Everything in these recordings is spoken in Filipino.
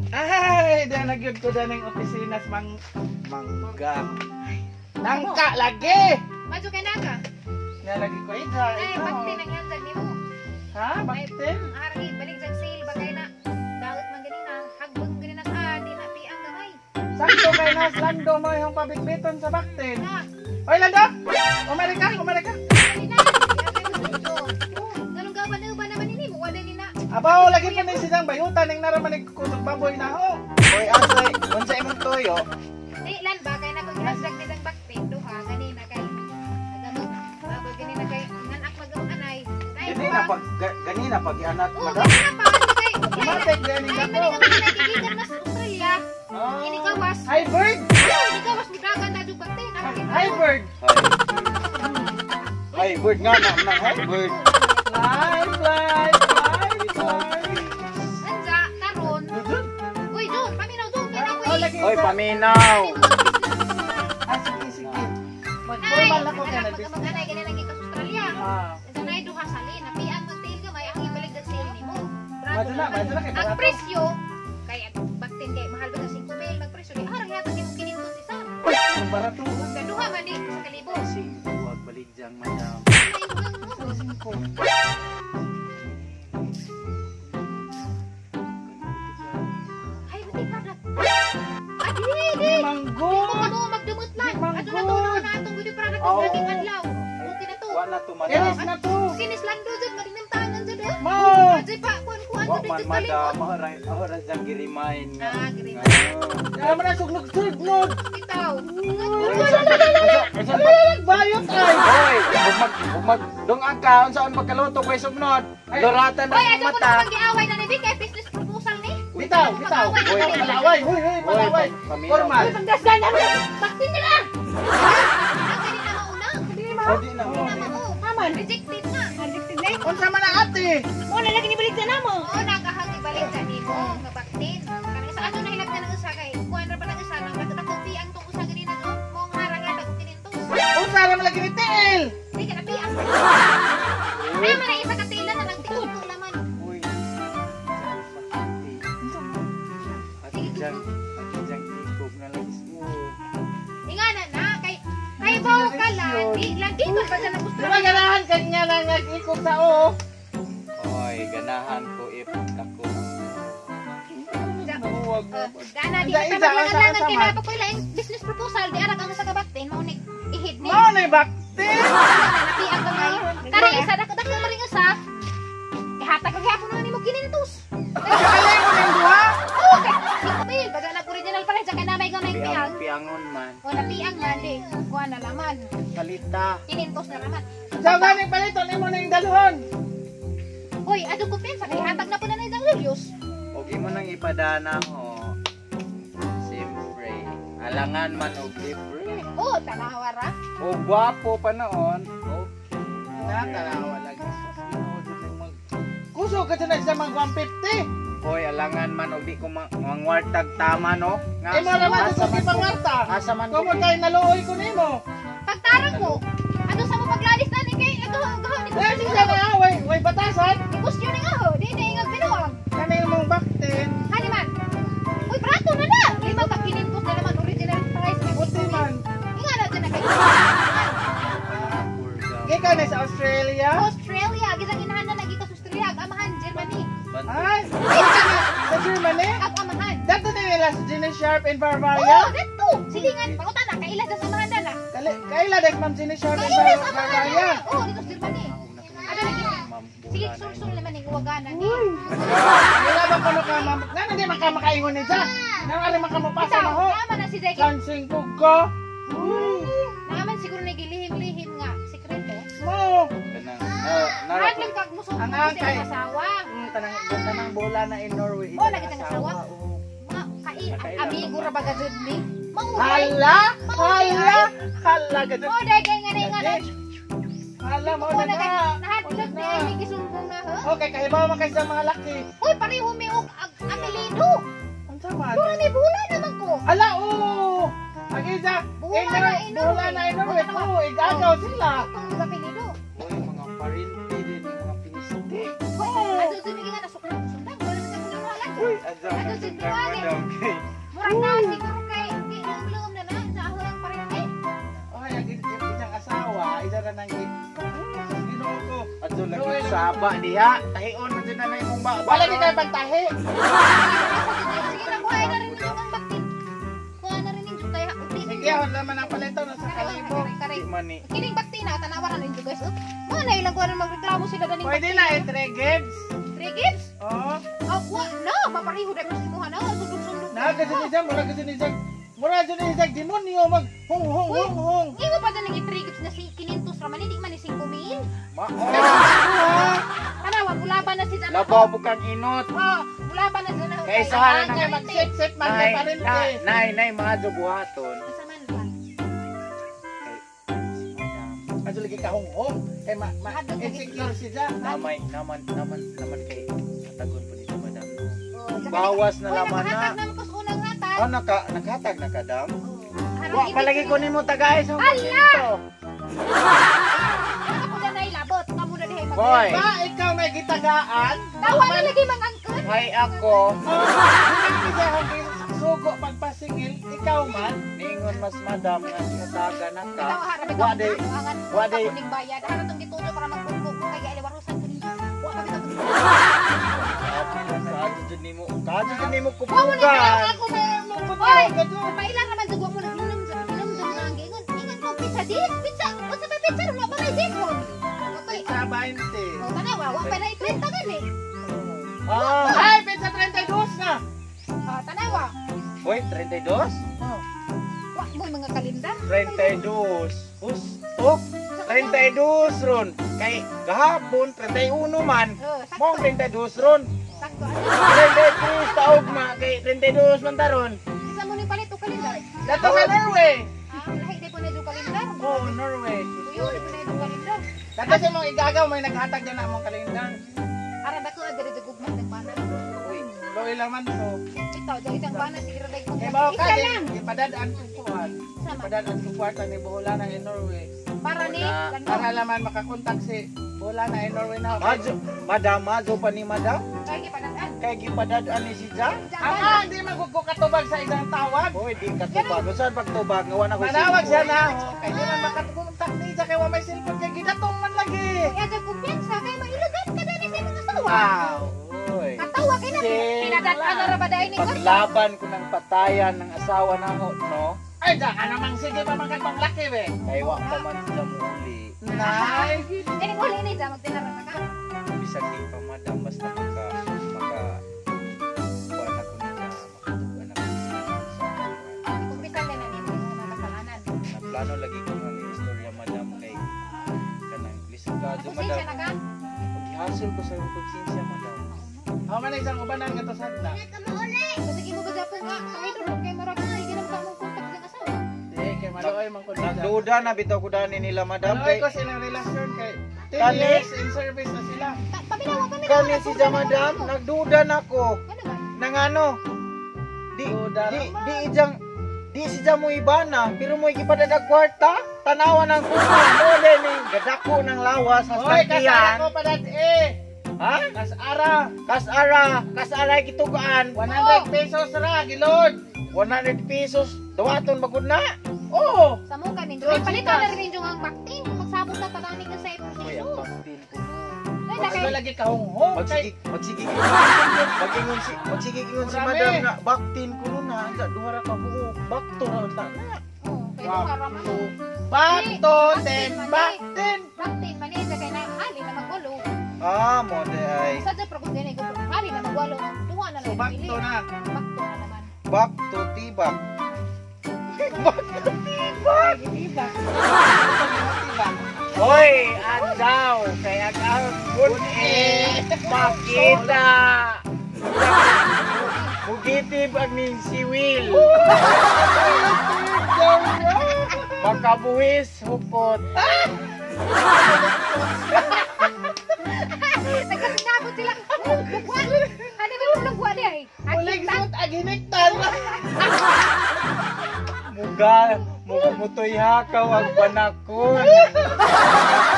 Ay, dyan nagyod ko dyan ng opisina sa mangga. Nangka lagi! Maju kay naka. Nalagi ko ita. Ay, bakti nang yandag nimo. Ha? Bakti? Aragi balik jag sale bagay na. Daot man ganina, hagbang ganina ka, di na piang gamay. Sakto kay Nas Lando mo yung pabitbiton sa baktin. Na, Oy, Lando! Umarika! ganina. Ganun gaban na ba naman ini mo wala ni na. Abaw, lagi pa na silang bayutan ng naramanig kusog baboy na ho. Oy, asay, unsa imong toyo? Di lan bagay na kung hashtag nitang bakti duha ganina kay. Nagamot. Baboy ganina kay nganak magamot anay. Ganina pag ianat Oh, madam. ganina pa kay. Matik ganina Ay, po. man nga nakikigikan mas Australia. Ini kawas. Hi, bird! Ini kawas midagan na jud bakti. Hi, bird! Hi, bird nga na nang hi bird. Fly! Anja karon. Uy, Jun, paminaw Jun kay na Oh, lagi Oy, ito. paminaw. Ah, sige. Ay, Mag-formal ako ka na. mag-anay ganyan lagi ka sa Australia. Ah. Sa nay duha salin, napian mo tail gamay ang ibalik sa sale nimo. Madala kay Ang barato. presyo kay baktin kay mahal ba na 5,000 magpresyo di harang yata nimo kinintos isa. Ang barato. Kaduha man di sa kalibo. Wag baligjang madam. Ay, buti ka na. Adi, di. Manggo! Ano magdumot lang. Ato na to na atong gudi para Oh. naging adlaw. Okay na to. Wa na to madam. Iris na to! Kinis lang do jud marinimtanan jud eh. Mo! Ajay pa kuan Wa jud man jud madam, kalimot. ahora jang girimain nga. Ah, girimain. Kaya mo na suglog-suglog! Bitaw. Bayot ay! Hoy, bumag dong ang kaon saan pagkaluto ko sugnod. Loratan Hoy, ang ato ko mata. na giaway na ni kay business proposal ni. Bitaw! Hoy, Malaway! Huy! Malaway! paminaw. Formal! Pagdasgan na mo. Bakit nila? Ang ganina mauna. O di na mo. Aman, rejected na. Rejected na. Unsa man ang ate? O, nalagi ni balik na namo. Oo, nakahagi balik sa nimo. Ngabaktin. Kanang sa ato nahilag na ng usa kay. Kuan ra pa ng usa nang nagtakuti ang tong usa ganina no. Mong harang ya tag kininto. Unsa ra man lagi ni Tiil? Di ka napi ang. Ay man ay isa ka tila na lang tikuto naman. Uy. At jang ikog na lang mo. Ingana na kay bawo ka lang. Di lagi ko pa sa gusto. Diba ganahan kanya na nag-ikog sa o? Oy, ganahan ko if ako. Huwag mo. Gana di Isa, ka pa isa, lang isa, kay isa, na pa laing business proposal di ara kang sa kabaktin mo ni ihid ni. Mao na bakti! Napi ang kamay. Tara isa dako mo ring usa. Ihatag ko gyapon na nimo kinintos. Alay mo ng duha? Okay. Ikabil, baga na original pala sa kanamay gamay piang. Piangon man. O napiang man di. Kuha na laman. Kalita. Kinintos na naman. Sa ganing palito ni mo na yung daluhon. Hoy, ado kumpensa kay hatag na po na na isang Julius. Okay mo nang ipadana ho. Siyempre. Alangan man og libre. Oh, tanawara. O gwapo pa noon. Okay. Natarawa lagi sa kuso ka dyan sa mga 150. Hoy, alangan man og di ko mangwartag tama no. Eh mo naman sa si Pangarta. Asa man Kung mo tayo naluoy ko nimo. Pagtarang mo, ano sa mo pagladis na ni kay ito gaho ni Dahil siya na way batasan. Kusyo ni gaho, di na ingag binuang. Kanay mong baktin. Hani man. Uy, prato na na. Lima ka kinintos na naman original price. Buti man. Inga na dyan na kay Ikaw na sa Australia. Australia, gisang inahan na lagi ka sa Australia, amahan, Germany. Ay, sa Germany. Ag amahan. Dato din nila sa Gina Sharp in Bavaria. Oo, dito. Silingan, pangutan na, kaila sa samahan na na. Kaila dek Ma'am Gina Sharp in Kaila sa samahan Bavaria. na. Oo, dito sa Germany. Ada lagi. Sige, sul-sul naman yung uwaganan ni. Wala ba kuno ka ma'am? Nga hindi makaingon ni Jack. Nang ari makamupasa Ikaw, na ho. naman na si Jackie. Dancing ko ka. Naman siguro nagilihim-lihim nga, sekreto. Mo. Lahat lang kag muso Ang mo angkay. sa asawa. Tanang ganda ng bola na in Norway. Oh, lagi tayong asawa. Mga amigo ra baga jud ni. Hala! Hala ka dyan. Oh, dagay nga na nga. Hala mo Oh, na na. nahatlag ni ay may gisumbong na ha. Okay, kahibaw man kayo sa mga laki. Uy, pareho mi og apelido. Unsa Sama. Puro ni bula naman ko. Ala, oo! Ang isa, Bula na Norway. Bula na Norway. Oo, igagaw sila. Itong mga pilido. Uy, mga parinti din, mga piniste. Oo! Ano tumingin nga na suklan. Sundang, wala naman sa mga halag. Uy, adyan Ano na si si Duane? madam kay. Murag na siguro kay di lum na na sa ahong parinti. Ay, ang isang asawa, isa na nang Ginoo ko. Adyan lagi saba diha. Tahion mo din na na imong ba. Wala di tayo pantahi. Sige na, kuha na rin yung baktin. Kuha na rin yung kaya. Sige, wala man ang palito na sa kalibo. Di man ni. Kining bakti na, tanawa na rin yung guys. Mga na ilang kuha na magreklamo sila daning Pwede na, 3 gigs. 3 gigs? Oo. Oh, kuha na, mapariho na yung simuhan na. Sundok-sundok. Nagkasinisag, mura kasinisag. Mura kasinisag, demonyo, mag hung hung hung hung. Iwa pa daling i-3 gigs na si 500 raman, hindi man ni 5,000. Tanawa, gulaban na si Dana. Labaw bukang inot. Oh, gulaban na si Dana. Kaya isa na Kaya mag-sip-sip man kay parinti. Nay, mga buhaton. Kasaman ba? Kaso lagi ka hung hung. Kay insecure siya. Naman kay tagon po dito madam. Oh, Bawas na laman na. Nakahatag naman ko sa unang hatag. Oh, nakatag na kadam. Harang Wa ibig palagi ko nimo tagay sa Ala! dito. Ako na nailabot. Kamu na dihay mag- Boy. Ba, ikaw may gitagaan? Tawa na lagi mang angkon. Hay ako. Hindi siya hung sugo pagpasingil. Ikaw man. Ningon mas madam nga sinasaga na ka. Ikaw harap ito. Wa day. Wa day. Kuning bayad. Harap itong gitudo para magpugpog. Kaya aliwarusan ko ninyo. Wa kami ito. Kadto nimo Wa mo ni kupugan. Ako na Oy! mo. Pailan naman dugwa mo naglunom sa inom sa mga gingon. Ingon ko pizza dis, pizza. O sa pizza ro pa may dipon. Okay. Sa 20. O tanawa, wa pa na 30 gani. Ah, Ay, pizza 32 na. Tanawa. oy 32? Wa mo mga kalendar. 32. Us, oh, 32 ron. Kay gahapon 31 man. Mo Sakto. 32 ron. Sakto. 33 taog ma kay 32 man taron. Isa mo ni palit o kalendar. Dato sa Norway. Lahi di po na yung kalendar. Oh, Norway. Tuyo di po na yung kalendar. Dato sa mong igagaw, may naghatag dyan na mong kalendar. Ara dako adiri de gugma ng bana. Uy, loy laman to. Ikaw dali isang bana siguro dai Kaya bao ka, Isa lang. ipadadaan ko kuhan. Sama. Ipadadaan ko kwarta ni Boholana in Norway. Para ni Wala. ganto. Para laman makakontak si Boholana in Norway na. Madam pa ni madam. Kaya gipadaan. Kay gipadadaan ni si Ja. Hindi magkuko katubag sa isang tawag. Boy, di ka tubag. Saan pagtubag? Ngawan ako Manawag siya na. Kaya di man makakontak ni siya kaya wa may cellphone kay gidatong man lagi. Kaya sa kumpiyansa kay mailugan ka dali sa mga asawa. Wow. Oy. Katawa kay na Sin- pinadaan na ra ba dai ni ko? Paglaban ko ng patayan ng asawa na ho, no? Ay, da ka namang sige pa magkatong laki be. Kay wa pa man sila muli. Nay. Kani ko ni sa magtinara ka. Bisag di pa madam basta maka kuha na ko nila. Makatugan ako sa Kumpitan na ni mo mga kasalanan. plano lagi ko ng istorya madam kay kanang lisigado Pasensya madam. na ka. Pag-hasil ko sa iyong konsensya madam. Ako man isang ubanan nga to sadna. So, sige mo gagapon ka. Sa idol kay marag na sige na mo kontak sa asawa. Di kay maluoy man ko nila. Nagduda na bitaw ko dani nila madam Maluoy kay ko silang relasyon kay 10 Kani? years in service na sila. Paminawa kani si Ja madam nagduda na ko. Ano ba? Nang ano? Duda Di si Ja mo ibana pero mo ikipadada kwarta tanawan ng kuma mo din ni gadako ng lawas sa Hoy, kasara sangkihan. ko pa eh. Ha? Kasara. Kasara gitugaan. 100 pesos ra gilod. 100 pesos dawaton bagud na. Oo. Sa mo kanin. Ay palitan na rin yung ang bakting. Magsabot na tadani ka sa Oy, ang proseso. baktin ko. Ay Kasi nakay. lagi kahunghong. Magsigig si Marami. madam na baktin ko nun na anda duha ra ka buok bakto ra ta na. Oh, kaya haraman mo. Bakto, ten, baktin. Baktin manisa kay na hali na magulo. Ah, mo day. Sa dapro ko dinay ko hali na magwalo. Duha na So lang. bakto na. Bakto na naman. Bakto tibak. Tibak. Tibak. Hoy, adlaw kay agahon makita. Bugitib ang ning siwil. Makabuhis hupot. Nagkasinabot sila. Lugwa. Ano ba yung lugwa niya eh? Ulag suot ag hinektar. Mutoy hakaw ang banakon.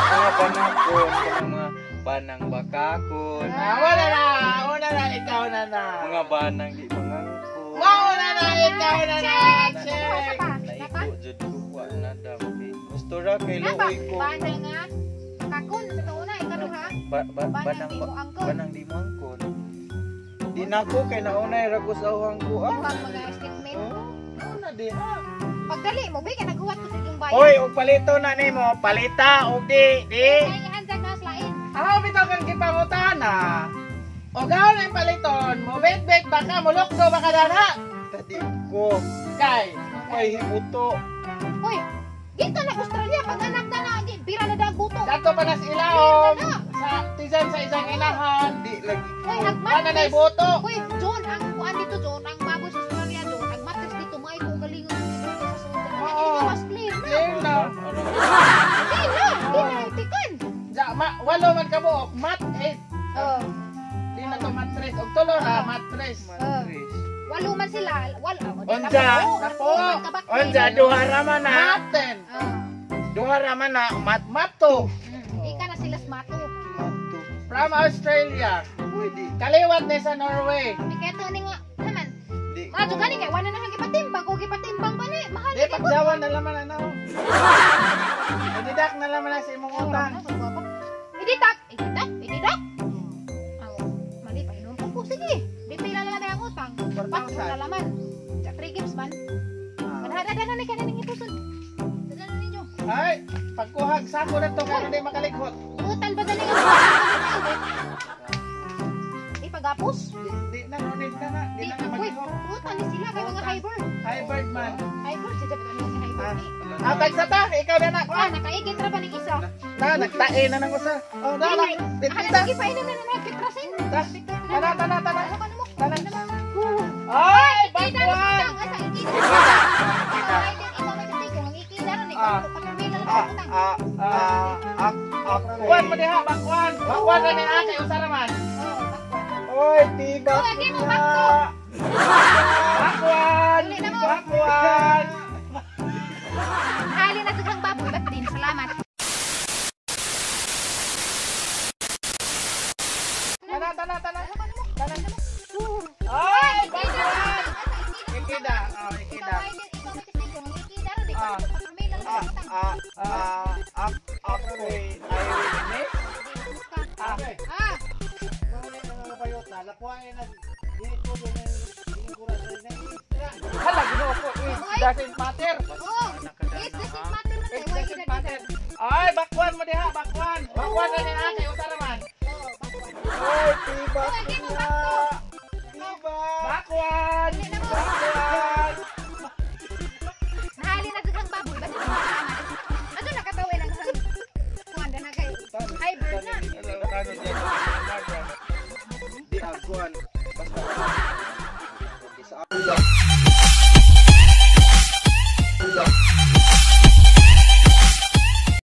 Mga banakon, mga banang bakakon. Wala na. Una na, ikaw na na. Mga banang di mangangko. Mauna na, ikaw na na. Check. Naiko jud ko wa na daw. Gusto ra kay Napa, luoy ko. bana nga. Kakon, sa tauna, ikaduha. Banang di mo angkon. banang di mo angkon. Di na ko kay naunay ra ko sa uhang ko. Pag mga statement. Una di ha. Pagdali mo, bay, naghuwat ko sa inyong bayan. Hoy, og palito na nimo, palita og di. Ay, handag na slain. Aw bitaw kang gipangutana. Og gaw na yung paliton, mo bet baka mulokdo baka dana. Tadi ko Kay, may hibuto. Hoy, dito na Australia, pag anak na lagi, pira na dag buto. dato pa nas ilaom sa tisan sa isang inahan. Di lagi. Hoy, Wala na hagmatis. boto. Hoy, John, ang kuan dito, John, ang baboy sa Australia, John, ang matis dito, mga ito, galingon dito sa susunod. Oo. Ito, was clear na. Clear na. Di na itikan. Ja, walo man ka mo, mat 8. Oh, Di na to matres. Og tulo na matres. Matris. walo man sila. Onja, Napo. Onja duha ra man na. Mat 10. Ah, Duha ra man na mat 2. ika na sila smato. Mato. From Australia. Pwede. Kaliwat ni sa Norway. Ikato ni nga, naman. Di. Mato gani kay wala na nang gipatimbang, kung gipatimbang pa ni, mahal Di pagsawan na laman ano. Ididak na laman na sa imong utang. Ididak. Aw, mali pa inom ko. Sige, di pila na lang ang utang. 4,000 na laman. Sa 3 games man. Manhadada na ni kanang ipuson. Dala na ninyo. Ay, pagkuhag sako na to kaya di makalikhot. Utan ba dali nga? Ipagapos? Di na nunid ka na. Di na na Wait, maghihok. utan ni sila kay mga hybrid. Hybrid man. Hybrid, siya pa ni hybrid ni. Tagsa ta, ikaw na na. Ah, nakaigit ra ba ng isa? Na, nagtae na ng usa. Oh, na. Ay, Tita. sige pa inom na na pitrasin. Tana. Ano ka namo? Tana. Ay, Ay, kita na bakwan. utang asa ikita. Kita. Ay, din ikaw may titig kung ikita ra ni Ah. kung pamila lang utang. Bakwan mo diha, bakwan. Bakwan na ni ate usaraman. Oh, bakwan. Oy, tiba. Oh, lagi mo bakto. Bakwan. Uli na mo. Bakwan. Hali na dugang baboy bat din. Salamat. Tana. Ano ka namo? Tana. Ay, Ay, bakwan. Ikida. Oh, ikida. Ako'y eyewitness. Hala, ginoo ko. It doesn't matter. It doesn't matter. Ay, bakwan mo diha, bakwan. Bakwan na ni ate usaraman. Oy, tiba. Tiba. Tiba. Bakwan. Bakwan. Nahali na dugang baboy bat din. Ano nakatawin ang kuanda na kay hybrid na. Di aguan. Basta. Di sa ako.